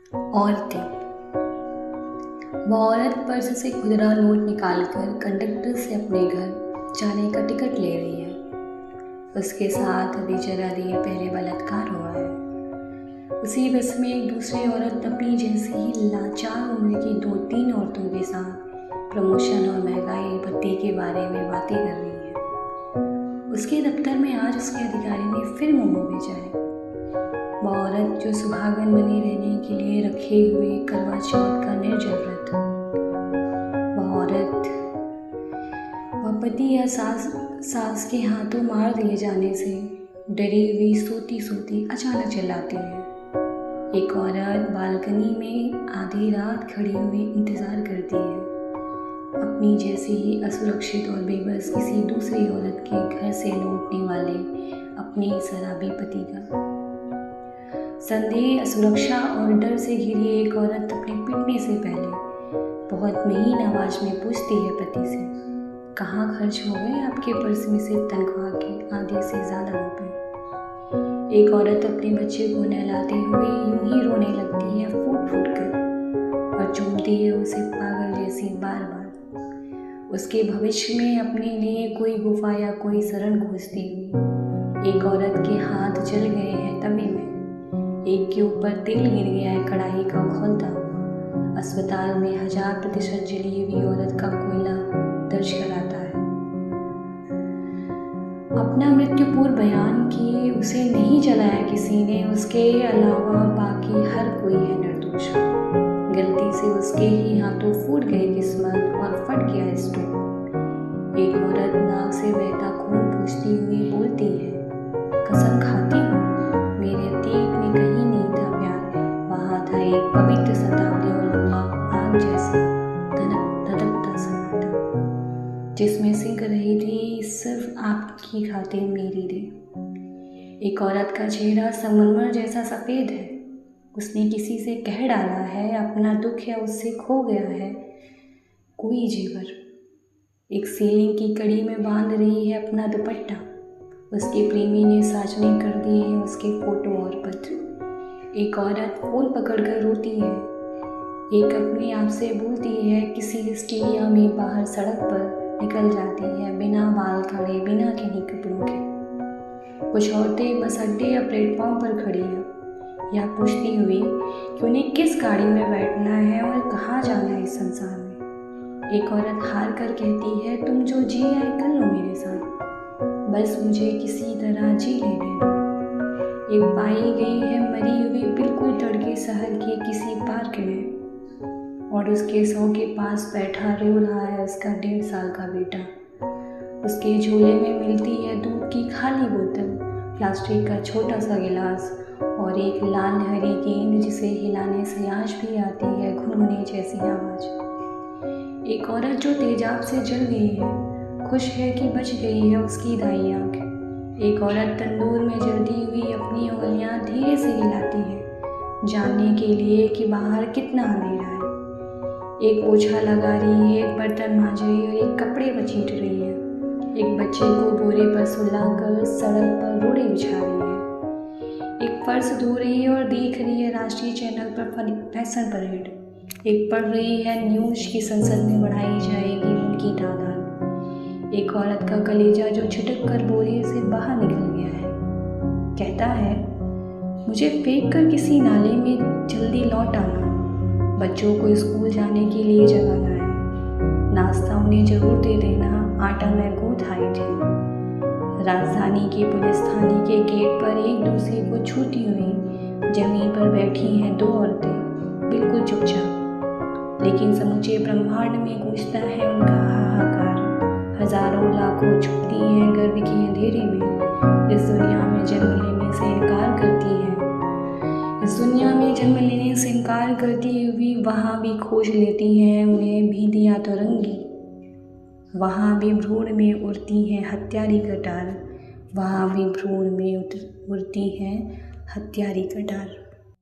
औरतें। वह औरत पर्स से खुदरा नोट निकालकर कंडक्टर से अपने घर जाने का टिकट ले रही है। उसके साथ अभी जरा देर पहले बलात्कार हुआ है। उसी बस में एक दूसरी औरत अपनी जैसी ही लाचार उम्र की 2-3 औरतों के साथ प्रमोशन और महंगाई भत्ते के बारे में बातें कर रही है। उसके दफ्तर में आज उसके अधिकारी ने फिर मोमो भेजा है। वह औरत जो सुहागन बनी रहने के लिए रखे हुए करवा चौथ का निर्जल व्रत। वह औरत, वह पति या सास के हाथों मार दिए जाने से डरी हुई सोती सोती अचानक चिल्लाती है। एक औरत बालकनी में आधी रात खड़ी हुई इंतजार करती है, अपनी जैसे ही असुरक्षित और बेबस किसी दूसरी औरत के घर से लौटने वाले अपने शराबी पति का। संदेह, असुरक्षा और डर से घिरी एक औरत अपने पिटने से पहले बहुत महीन आवाज में पूछती है पति से, कहाँ खर्च हो गए आपके पर्स में से तनख्वाह के आधे से ज़्यादा रुपए। एक औरत अपने बच्चे को नहलाते हुए यूं ही रोने लगती है फूट फूट कर और चूमती है उसे पागल जैसी बार बार। उसके भविष्य में अपने लिए कोई गुफा या कोई शरण खोजती हुई। एक औरत के हाथ जल गए हैं तवे में, एक के ऊपर तेल गिर गया है कढ़ाई का खौलता हुआ। अस्पताल में 1000% जली हुई औरत का कोयला दर्ज कराता है। अपना मृत्यु पूर्व बयान कि उसे नहीं जलाया किसी ने, उसके अलावा बाकी हर कोई है निर्दोष। गलती से उसके ही हाथों फूट गई किस्मत और फट गया स्टोव। एक औरत नाक से बहता खून पूछती हुई बोलती है, कसम खाती हूँ मेरे अतीत में कहीं नहीं था प्यार, वहाँ था एक पवित्र शताब्दियों लंबा आग जैसा धधकता सन्नाटा, जिसमें सिंक रही थी सिर्फ आपकी खातिर मेरी रे। एक औरत का चेहरा संगमरमर जैसा सफ़ेद है। उसने किसी से कह डाला है अपना दुख या उससे खो गया है कोई जेवर। एक सीलिंग की कड़ी में बांध रही है अपना दुपट्टा। उसके प्रेमी ने सार्वजनिक कर दिए हैं उसके फोटो और पत्र। एक औरत फोन पकड़कर रोती है। एक अपने आप से बोलती है, किसी स्टेडियम में बाहर सड़क पर निकल जाती है बिना बाल खड़े, बिना किन्हीं कपड़ों के। कुछ औरतें बस अड्डे या प्लेटफॉर्म पर खड़ी हैं या पूछती हुई कि उन्हें किस गाड़ी में बैठना है और कहाँ जाना है इस संसार में। एक औरत हार कर कहती है, तुम जो जी आए कर लो मेरे साथ, बस मुझे किसी तरह जी लेने दो। एक पाई गई है मरी हुई बिल्कुल तड़के शहर के किसी पार्क में और उसके शव के पास बैठा रो रहा है उसका 1.5 साल का बेटा। उसके झोले में मिलती है दूध की खाली बोतल, प्लास्टिक का छोटा सा गिलास और एक लाल हरी गेंद जिसे हिलाने से आज भी आती है घुनघुने जैसी आवाज। एक औरत जो तेजाब से जल गई है, खुश है कि बच गई है उसकी दाई आँख। एक औरत तंदूर में जलती हुई अपनी उंगलियां धीरे से हिलाती है, जानने के लिए कि बाहर कितना अंधेरा है। एक पोछा लगा रही है, एक बर्तन मांज रही है और एक कपड़े बचीट रही है। एक बच्चे को बोरे पर सुलाकर सड़क पर रोड़े बिछा रही है। एक फर्श धो रही है और देख रही है राष्ट्रीय चैनल पर फैशन परेड। एक पढ़ रही है न्यूज़ की संसद में बढ़ाई जाएगी उनकी तादाद। एक औरत का कलेजा जो छिटक कर बोरे से बाहर निकल गया है, कहता है, मुझे फेंक कर किसी नाले में जल्दी लौट आना, बच्चों को स्कूल जाने के लिए जगाना है, नाश्ता उन्हें जरूर दे देना, आटा मैं गूंथ आई थी। राजधानी के पुलिस थाने के गेट पर एक दूसरे को छूती हुई जमीन पर बैठी हैं 2 औरतें बिल्कुल चुपचाप, लेकिन समूचे ब्रह्मांड में गूंजता है उनका हाहाकार। हजारों लाखों छुपती हैं गर्भ के अंधेरे में, इस दुनिया में जन्म लेने से इनकार करती है। इस दुनिया में जन्म लेने से इनकार करती हुई वहाँ भी खोज लेती हैं उन्हें भीदियाँ तरंगी। वहाँ भी भ्रूण में उड़ती हैं हत्यारी कटार, वहाँ भी भ्रूण में उड़ती हैं हत्यारी कटार।